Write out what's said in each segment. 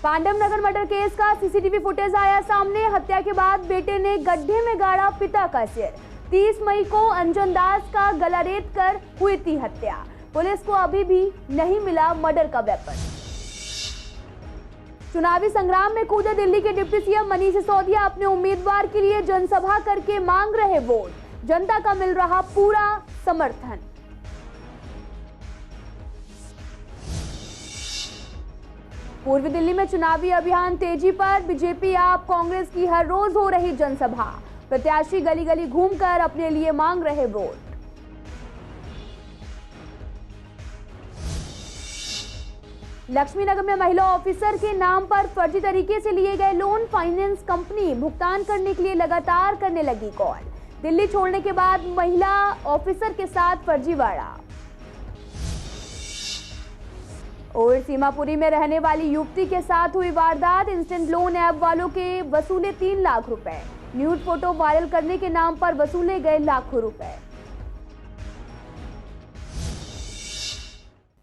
पांडव नगर murder case का CCTV footage आया सामने। हत्या के बाद बेटे ने गड्ढे में गाड़ा पिता का सिर। 30 मई को अंजन दास का गला रेत कर हुई थी हत्या। पुलिस को अभी भी नहीं मिला मर्डर का वेपन। चुनावी संग्राम में कूदे दिल्ली के डिप्टी सीएम मनीष सिसोदिया अपने उम्मीदवार के लिए जनसभा करके मांग रहे वोट। जनता का मिल रहा पूरा समर्थन। पूर्वी दिल्ली में चुनावी अभियान तेजी पर। बीजेपी आप कांग्रेस की हर रोज हो रही जनसभा। प्रत्याशी गली गली घूमकर अपने लिए मांग रहे वोट। लक्ष्मीनगर में महिला ऑफिसर के नाम पर फर्जी तरीके से लिए गए लोन। फाइनेंस कंपनी भुगतान करने के लिए लगातार करने लगी कॉल। दिल्ली छोड़ने के बाद महिला ऑफिसर के साथ फर्जीवाड़ा। और सीमापुरी में रहने वाली युवती के साथ हुई वारदात। इंस्टेंट लोन ऐप वालों के वसूले 3 लाख रुपए। न्यूड फोटो वायरल करने के नाम पर वसूले गए लाखों रुपए।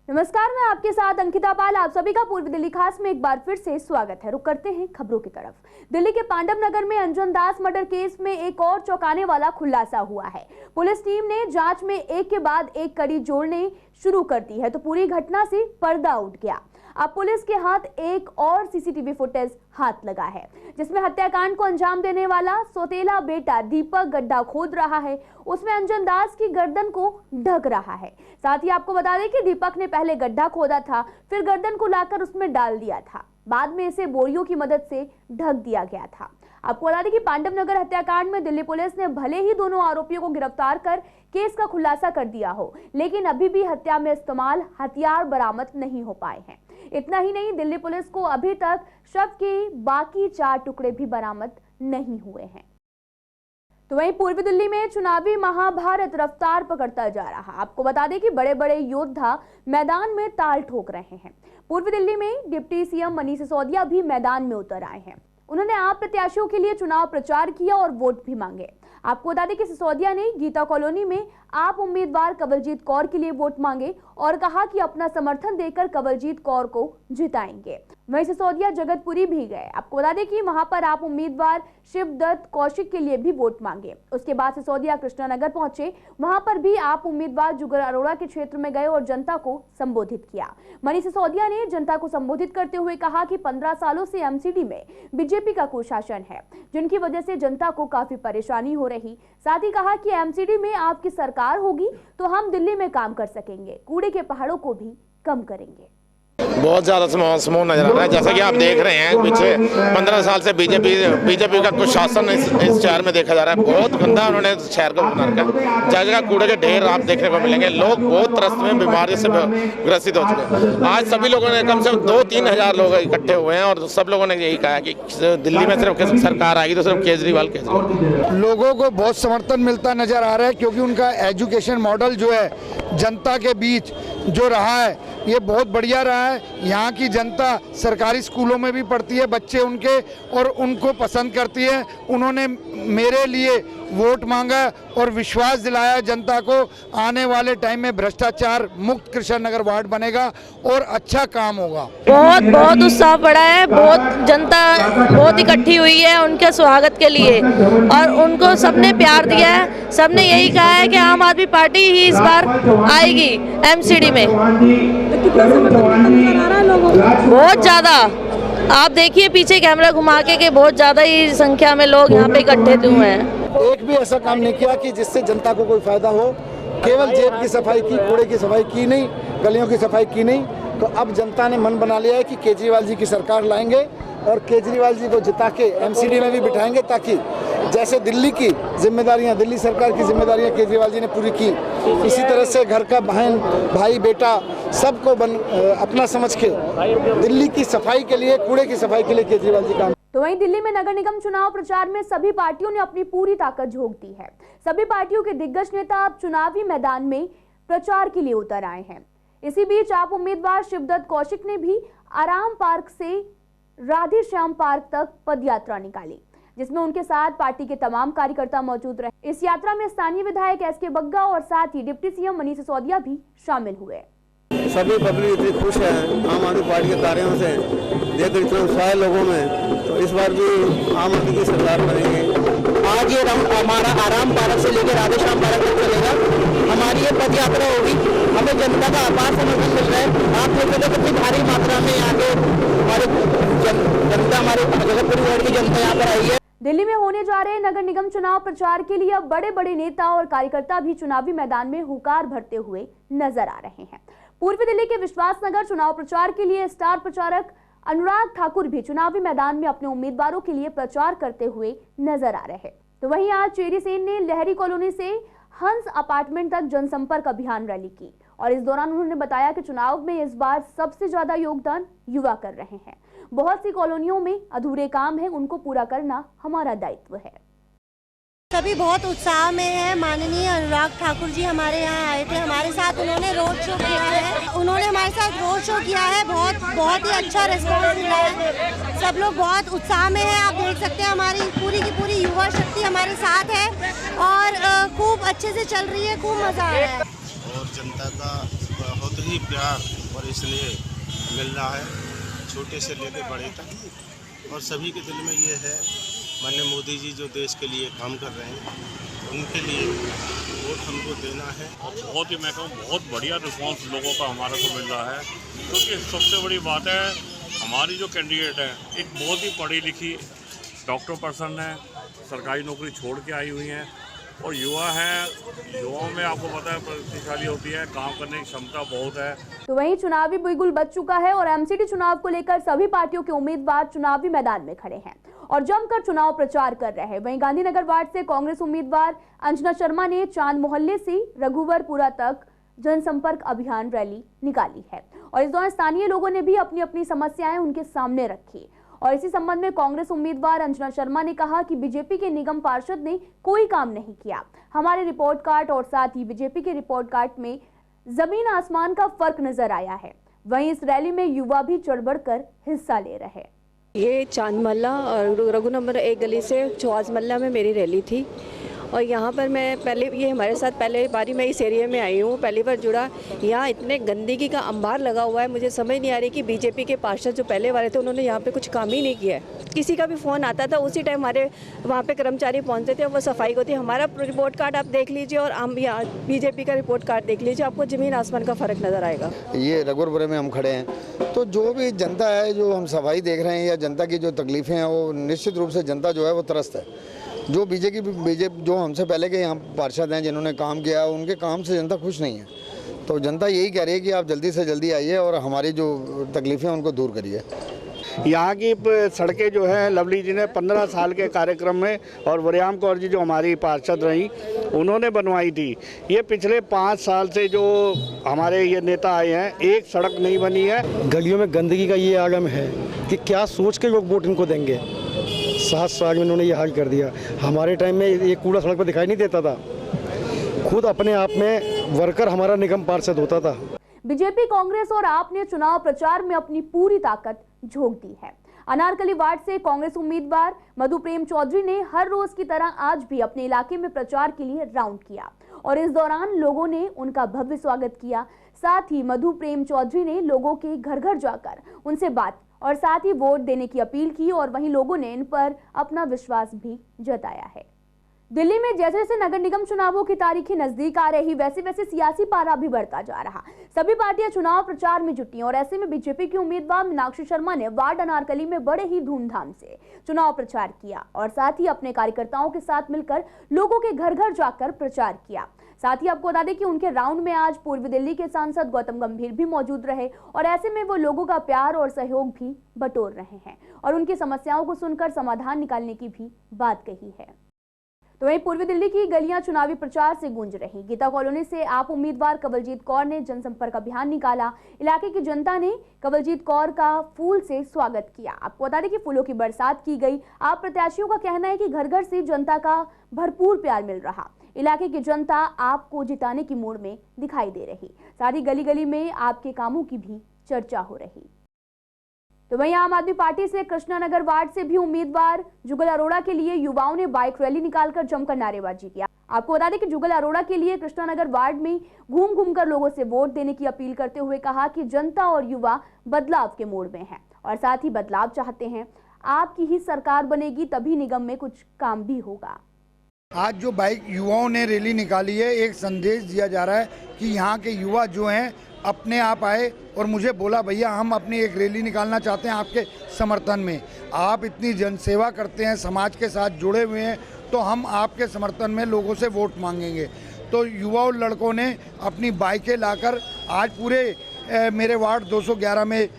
नमस्कार, मैं आपके साथ अंकिता पाल। आप सभी का पूर्वी दिल्ली खास में एक बार फिर से स्वागत है। रुक करते हैं खबरों की तरफ। दिल्ली के पांडव नगर में अंजन दास मर्डर केस में एक और चौंकाने वाला खुलासा हुआ है। पुलिस टीम ने जांच में एक के बाद एक कड़ी जोड़ने शुरू कर दी है तो पूरी घटना से पर्दा उठ गया। अब पुलिस के हाथ एक और सीसीटीवी फुटेज हाथ लगा है जिसमें हत्याकांड को अंजाम देने वाला सौतेला बेटा दीपक गड्ढा खोद रहा है। उसमें अंजन दास की गर्दन को ढक रहा है। साथ ही आपको बता दें कि दीपक ने पहले गड्ढा खोदा था, फिर गर्दन को लाकर उसमें डाल दिया था। बाद में इसे बोरियों की मदद से ढक दिया गया था। आपको बता दें कि पांडव नगर हत्याकांड में दिल्ली पुलिस ने भले ही दोनों आरोपियों को गिरफ्तार कर केस का खुलासा कर दिया हो, लेकिन अभी भी हत्या में इस्तेमाल हथियार बरामद नहीं हो पाए हैं। इतना ही नहीं, दिल्ली पुलिस को अभी तक शव के बाकी 4 टुकड़े भी बरामद नहीं हुए हैं। तो वहीं पूर्वी दिल्ली में चुनावी महाभारत रफ्तार पकड़ता जा रहा। आपको बता दें कि बड़े बड़े योद्धा मैदान में ताल ठोक रहे हैं। पूर्वी दिल्ली में डिप्टी सीएम मनीष सिसोदिया भी मैदान में उतर आए हैं। उन्होंने आप प्रत्याशियों के लिए चुनाव प्रचार किया और वोट भी मांगे। आपको बता दें कि सिसोदिया ने गीता कॉलोनी में आप उम्मीदवार कंवलजीत कौर के लिए वोट मांगे और कहा कि अपना समर्थन देकर कंवलजीत कौर को जिताएंगे। वहीं सिसोदिया जगतपुरी भी गए। आपको बता दें कि वहां पर आप उम्मीदवार शिवदत्त कौशिक के लिए भी वोट मांगे। उसके बाद सिसोदिया कृष्णानगर पहुंचे। वहां पर भी आप उम्मीदवार जुगल अरोड़ा के क्षेत्र में गए और जनता को संबोधित किया। मनीष सिसोदिया ने जनता को संबोधित करते हुए कहा कि 15 सालों से एमसीडी में बीजेपी का कुशासन है, जिनकी वजह से जनता को काफी परेशानी हो रही। साथ ही कहा कि एमसीडी में आपकी सरकार होगी तो हम दिल्ली में काम कर सकेंगे, कूड़े के पहाड़ों को भी कम करेंगे। बहुत ज़्यादा समूह नजर आ रहा है। जैसा कि आप देख रहे हैं, पिछले 15 साल से बीजेपी का कुछ शासन इस शहर में देखा जा रहा है। बहुत गंदा उन्होंने शहर को बना रखा है। जगह कूड़े के ढेर आप देखने को मिलेंगे। लोग बहुत त्रस्त में बीमारी से ग्रसित हो चुके हैं। आज सभी लोगों ने कम से कम 2-3 हज़ार लोग इकट्ठे हुए हैं और सब लोगों ने यही कहा कि दिल्ली में सिर्फ सरकार आएगी तो सिर्फ केजरीवाल। लोगों को बहुत समर्थन मिलता नजर आ रहा है क्योंकि उनका एजुकेशन मॉडल जो है जनता के बीच जो रहा है ये बहुत बढ़िया रहा है। यहाँ की जनता सरकारी स्कूलों में भी पढ़ती है, बच्चे उनके, और उनको पसंद करती है। उन्होंने मेरे लिए वोट मांगा और विश्वास दिलाया जनता को आने वाले टाइम में भ्रष्टाचार मुक्त कृष्णनगर वार्ड बनेगा और अच्छा काम होगा। बहुत उत्साह पड़ा है। बहुत जनता बहुत इकट्ठी हुई है उनके स्वागत के लिए और उनको सबने प्यार दिया है। सबने यही कहा है कि आम आदमी पार्टी ही इस बार आएगी एमसीडी में। बहुत ज़्यादा आप देखिए पीछे कैमरा घुमा के बहुत ज़्यादा ही संख्या में लोग यहाँ पे इकट्ठे हुए हैं। एक भी ऐसा काम नहीं किया कि जिससे जनता को कोई फायदा हो। केवल जेब की सफाई की, कूड़े की सफाई की नहीं, गलियों की सफाई की नहीं। तो अब जनता ने मन बना लिया है कि केजरीवाल जी की सरकार लाएंगे और केजरीवाल जी को जिता के एमसीडी में भी बिठाएंगे, ताकि जैसे दिल्ली की जिम्मेदारियां, दिल्ली सरकार की जिम्मेदारियां केजरीवाल जी ने पूरी की, इसी तरह से घर का बहन भाई बेटा सबको अपना समझ के दिल्ली की सफाई के लिए, कूड़े की सफाई के लिए केजरीवाल जी काम। तो वहीं दिल्ली में नगर निगम चुनाव प्रचार में सभी पार्टियों ने अपनी पूरी ताकत झोंक दी है। सभी पार्टियों के दिग्गज नेता अब चुनावी मैदान में प्रचार के लिए उतर आए हैं। इसी बीच आप उम्मीदवार शिवदत्त कौशिक ने भी आराम पार्क से राधे श्याम पार्क तक पदयात्रा निकाली, जिसमें उनके साथ पार्टी के तमाम कार्यकर्ता मौजूद रहे। इस यात्रा में स्थानीय विधायक एसके बग्गा और साथ ही डिप्टी सीएम मनीष सिसोदिया भी शामिल हुए। सभी पब्लिक इतनी खुश है आम आदमी पार्टी के कार्यों से, देखकर इतना उत्साह है लोगों में। तो इस बार भी आम आदमी की सरकार बनेगी। आज ये हमारा आराम पार्क से लेकर राधेश्याम पार्क तक चलेगा। हमारी ये पद यात्रा होगी। हमें जनता का अपार समर्थन मिल रहा है। आप लोग देखो कितनी भारी मात्रा में यहाँ के हमारे जनता, हमारे जगतपुर वार्ड की जनता यहाँ पर आई है। दिल्ली में होने जा रहे नगर निगम चुनाव प्रचार के लिए अब बड़े बड़े नेता और कार्यकर्ता भी चुनावी मैदान में हुंकार भरते हुए नजर आ रहे हैं। पूर्वी दिल्ली के विश्वासनगर चुनाव प्रचार के लिए स्टार प्रचारक अनुराग ठाकुर भी चुनावी मैदान में अपने उम्मीदवारों के लिए प्रचार करते हुए नजर आ रहे हैं। तो वहीं आज चेरी सेन ने लहरी कॉलोनी से हंस अपार्टमेंट तक जनसंपर्क अभियान रैली की और इस दौरान उन्होंने बताया कि चुनाव में इस बार सबसे ज्यादा योगदान युवा कर रहे हैं। बहुत सी कॉलोनियों में अधूरे काम है, उनको पूरा करना हमारा दायित्व है। सभी बहुत उत्साह में है। माननीय अनुराग ठाकुर जी हमारे यहाँ आए थे, हमारे साथ उन्होंने रोड शो किया है। उन्होंने हमारे साथ रोड शो किया है, बहुत ही अच्छा रिस्पांस मिला है। सब लोग बहुत उत्साह में है। आप देख सकते हैं हमारी पूरी की पूरी युवा शक्ति हमारे साथ है और खूब अच्छे से चल रही है, खूब मजा आ रहा है। और जनता का बहुत ही प्यार और स्नेह मिल रहा है, छोटे से लेकर बड़े तक। और सभी के दिल में ये है माननीय मोदी जी जो देश के लिए काम कर रहे हैं, उनके लिए वोट हमको देना है। और बहुत ही मैं कहूँ बहुत बढ़िया रिस्पांस लोगों का हमारे को मिल रहा है, क्योंकि सबसे बड़ी बात है हमारी जो कैंडिडेट है एक बहुत ही पढ़ी लिखी डॉक्टर पर्सन है, सरकारी नौकरी छोड़ के आई हुई हैं और युवा है। युवाओं में आपको पता है प्रतिशाली होती है, काम करने की क्षमता बहुत है। तो वहीं चुनावी बिगुल बज चुका है और एमसीडी चुनाव को लेकर सभी पार्टियों के उम्मीदवार चुनावी मैदान में खड़े हैं और जमकर चुनाव प्रचार कर रहे हैं। वहीं गांधीनगर वार्ड से कांग्रेस उम्मीदवार अंजना शर्मा ने चांद मोहल्ले से रघुवरपुरा तक जनसंपर्क अभियान रैली निकाली है और इस दौरान स्थानीय लोगों ने भी अपनी अपनी समस्याएं उनके सामने रखी। और इसी संबंध में कांग्रेस उम्मीदवार अंजना शर्मा ने कहा कि बीजेपी के निगम पार्षद ने कोई काम नहीं किया। हमारे रिपोर्ट कार्ड और साथ ही बीजेपी के रिपोर्ट कार्ड में जमीन आसमान का फर्क नजर आया है। वहीं इस रैली में युवा भी चढ़ बढ़कर हिस्सा ले रहे। ये चांदमल्ला और रघु नंबर 1 गली से चौहाजमल्ला में मेरी रैली थी और यहाँ पर मैं ये हमारे साथ पहले बारी मैं इस एरिया में आई हूँ, पहली बार जुड़ा। यहाँ इतने गंदगी का अंबार लगा हुआ है, मुझे समझ नहीं आ रही कि बीजेपी के पार्षद जो पहले वाले थे उन्होंने यहाँ पे कुछ काम ही नहीं किया है। किसी का भी फ़ोन आता था उसी टाइम हमारे वहाँ पे कर्मचारी पहुँचते थे और वो सफाई होती है। हमारा रिपोर्ट कार्ड आप देख लीजिए और हम यहाँ बीजेपी का रिपोर्ट कार्ड देख लीजिए, आपको ज़मीन आसमान का फ़र्क नज़र आएगा। ये रघुवरपुरा में हम खड़े हैं, तो जो भी जनता है, जो हम सफाई देख रहे हैं या जनता की जो तकलीफ़ें हैं, वो निश्चित रूप से जनता जो है वो त्रस्त है। जो बीजेपी जो हमसे पहले के यहाँ पार्षद हैं जिन्होंने काम किया, उनके काम से जनता खुश नहीं है। तो जनता यही कह रही है कि आप जल्दी से जल्दी आइए और हमारी जो तकलीफ़ें हैं उनको दूर करिए। यहाँ की सड़कें जो है लवली जी ने 15 साल के कार्यक्रम में और वरियाम कौर जी जो हमारी पार्षद रही उन्होंने बनवाई थी। ये पिछले 5 साल से जो हमारे ये नेता आए हैं, एक सड़क नहीं बनी है। गलियों में गंदगी का ये आलम है कि क्या सोच के लोग वोट इनको देंगे। 7 साल में इन्होंने ये हाल कर दिया। हमारे टाइम में ये कूड़ा सड़क पर दिखाई नहीं देता था, खुद अपने आप में वर्कर हमारा निगम पार्षद होता था। बीजेपी, कांग्रेस और आप ने चुनाव प्रचार में अपनी पूरी ताकत झोंक दी है। अनारकली वार्ड से कांग्रेस उम्मीदवार मधु प्रेम चौधरी ने हर रोज की तरह आज भी अपने इलाके में प्रचार के लिए राउंड किया और इस दौरान लोगों ने उनका भव्य स्वागत किया। साथ ही मधु प्रेम चौधरी ने लोगों के घर घर जाकर उनसे बात और साथ ही वोट देने की अपील की और वहीं लोगों ने इन पर अपना विश्वास भी जताया है। दिल्ली में जैसे जैसे नगर निगम चुनावों की तारीखें नजदीक आ रही, वैसे वैसे सियासी पारा भी बढ़ता जा रहा। सभी पार्टियां चुनाव प्रचार में जुटी और ऐसे में बीजेपी की उम्मीदवार मीनाक्षी शर्मा ने वार्ड अनारकली में बड़े ही धूमधाम से चुनाव प्रचार किया और साथ ही अपने कार्यकर्ताओं के साथ मिलकर लोगों के घर घर जाकर प्रचार किया। साथ ही आपको बता दें कि उनके राउंड में आज पूर्वी दिल्ली के सांसद गौतम गंभीर भी मौजूद रहे और ऐसे में वो लोगों का प्यार और सहयोग भी बटोर रहे हैं और उनकी समस्याओं को सुनकर समाधान निकालने की भी बात कही है। तो वहीं पूर्वी दिल्ली की गलियां चुनावी प्रचार से गूंज रही। गीता कॉलोनी से आप उम्मीदवार कवलजीत कौर ने जनसंपर्क अभियान निकाला। इलाके की जनता ने कवलजीत कौर का फूल से स्वागत किया। आपको बता दें कि फूलों की बरसात की गई। आप प्रत्याशियों का कहना है कि घर घर से जनता का भरपूर प्यार मिल रहा। इलाके की जनता आपको जिताने की मूड में दिखाई दे रही। साथ ही गली गली में आपके कामों की भी चर्चा हो रही। तो वहीं आम आदमी पार्टी से कृष्णानगर वार्ड से भी उम्मीदवार जुगल अरोड़ा के लिए युवाओं ने बाइक रैली निकालकर जमकर नारेबाजी किया। आपको बता दें कि जुगल अरोड़ा के लिए कृष्णानगर वार्ड में घूम घूम कर लोगों से वोट देने की अपील करते हुए कहा कि जनता और युवा बदलाव के मोड़ में हैं और साथ ही बदलाव चाहते हैं। आपकी ही सरकार बनेगी तभी निगम में कुछ काम भी होगा। आज जो बाइक युवाओं ने रैली निकाली है, एक संदेश दिया जा रहा है कि यहाँ के युवा जो हैं अपने आप आए और मुझे बोला भैया हम अपनी एक रैली निकालना चाहते हैं आपके समर्थन में। आप इतनी जनसेवा करते हैं, समाज के साथ जुड़े हुए हैं, तो हम आपके समर्थन में लोगों से वोट मांगेंगे। तो युवा और लड़कों ने अपनी बाइकें लाकर आज पूरे मेरे वार्ड 211 में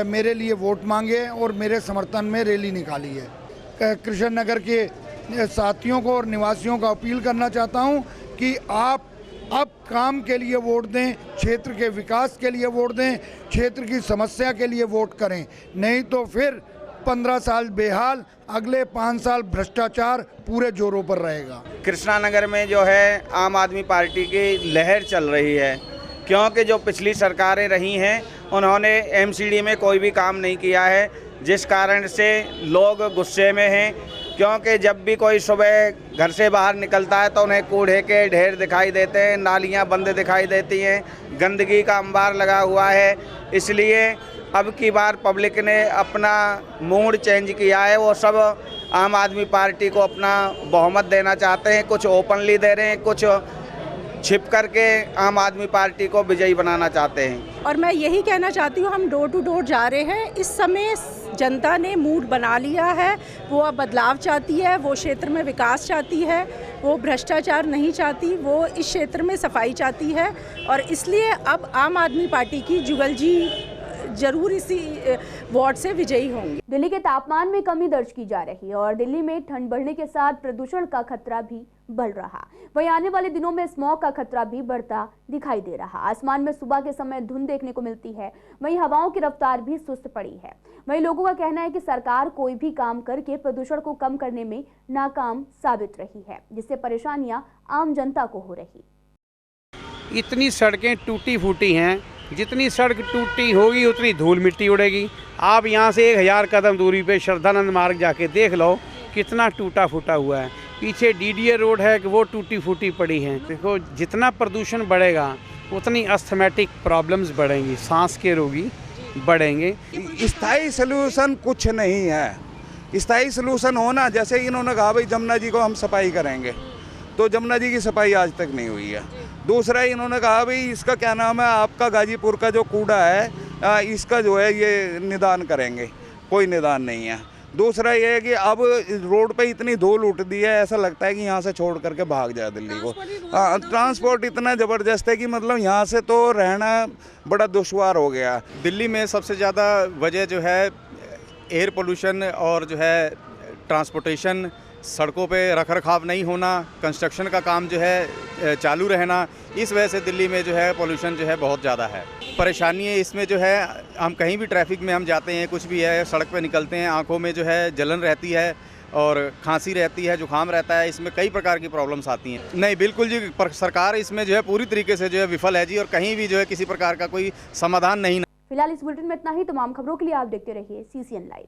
मेरे लिए वोट मांगे और मेरे समर्थन में रैली निकाली है। कृष्ण नगर के साथियों को और निवासियों को अपील करना चाहता हूं कि आप अब काम के लिए वोट दें, क्षेत्र के विकास के लिए वोट दें, क्षेत्र की समस्या के लिए वोट करें, नहीं तो फिर 15 साल बेहाल, अगले 5 साल भ्रष्टाचार पूरे जोरों पर रहेगा। कृष्णानगर में जो है आम आदमी पार्टी की लहर चल रही है, क्योंकि जो पिछली सरकारें रही हैं उन्होंने एमसीडी में कोई भी काम नहीं किया है, जिस कारण से लोग गुस्से में हैं। क्योंकि जब भी कोई सुबह घर से बाहर निकलता है तो उन्हें कूड़े के ढेर दिखाई देते हैं, नालियां बंद दिखाई देती हैं, गंदगी का अंबार लगा हुआ है। इसलिए अब की बार पब्लिक ने अपना मूड चेंज किया है, वो सब आम आदमी पार्टी को अपना बहुमत देना चाहते हैं। कुछ ओपनली दे रहे हैं, कुछ छिप करके आम आदमी पार्टी को विजयी बनाना चाहते हैं। और मैं यही कहना चाहती हूँ, हम डोर टू डोर जा रहे हैं। इस समय जनता ने मूड बना लिया है, वो अब बदलाव चाहती है, वो क्षेत्र में विकास चाहती है, वो भ्रष्टाचार नहीं चाहती, वो इस क्षेत्र में सफाई चाहती है। और इसलिए अब आम आदमी पार्टी की जुगल जी जरूर इसी वार्ड से विजयी होंगे। दिल्ली के तापमान में कमी दर्ज की जा रही है और दिल्ली में ठंड बढ़ने के साथ प्रदूषण का खतरा भी बढ़ रहा। वहीं आने वाले दिनों में स्मॉग का खतरा भी बढ़ता दिखाई दे रहा। आसमान में सुबह के समय धुंध देखने को मिलती है, वहीं हवाओं की रफ्तार भी सुस्त पड़ी है। वहीं लोगों का कहना है कि सरकार कोई भी काम करके प्रदूषण को कम करने में नाकाम साबित रही है, जिससे परेशानियां आम जनता को हो रही। इतनी सड़कें टूटी फूटी हैं, जितनी सड़क टूटी होगी उतनी धूल मिट्टी उड़ेगी। आप यहाँ से 1000 कदम दूरी पे श्रद्धानंद मार्ग जाके देख लो कितना टूटा फूटा हुआ है। पीछे डीडीए रोड है कि वो टूटी फूटी पड़ी है। देखो जितना प्रदूषण बढ़ेगा उतनी अस्थमैटिक प्रॉब्लम्स बढ़ेंगी, सांस के रोगी बढ़ेंगे। स्थायी सलूशन कुछ नहीं है। स्थायी सलूशन होना, जैसे इन्होंने कहा भाई जमुना जी को हम सफाई करेंगे, तो जमुना जी की सफाई आज तक नहीं हुई है। दूसरा इन्होंने कहा भाई इसका क्या नाम है, आपका गाजीपुर का जो कूड़ा है इसका जो है ये निदान करेंगे, कोई निदान नहीं है। दूसरा ये है कि अब रोड पे इतनी धूल उठती है, ऐसा लगता है कि यहाँ से छोड़ करके भाग जाए दिल्ली को। ट्रांसपोर्ट इतना ज़बरदस्त है कि मतलब यहाँ से तो रहना बड़ा दुश्वार हो गया। दिल्ली में सबसे ज़्यादा वजह जो है एयर पोल्यूशन और जो है ट्रांसपोर्टेशन, सड़कों पे रखरखाव नहीं होना, कंस्ट्रक्शन का काम जो है चालू रहना, इस वजह से दिल्ली में जो है पोल्यूशन जो है बहुत ज़्यादा है। परेशानी है इसमें जो है, हम कहीं भी ट्रैफिक में हम जाते हैं, कुछ भी है, सड़क पे निकलते हैं, आंखों में जो है जलन रहती है और खांसी रहती है, जुकाम रहता है, इसमें कई प्रकार की प्रॉब्लम्स आती हैं। नहीं, बिल्कुल जी, सरकार इसमें जो है पूरी तरीके से जो है विफल है जी, और कहीं भी जो है किसी प्रकार का कोई समाधान नहीं। फिलहाल इस बुलेटिन में इतना ही। तमाम खबरों के लिए आप देखते रहिए CCN लाइव।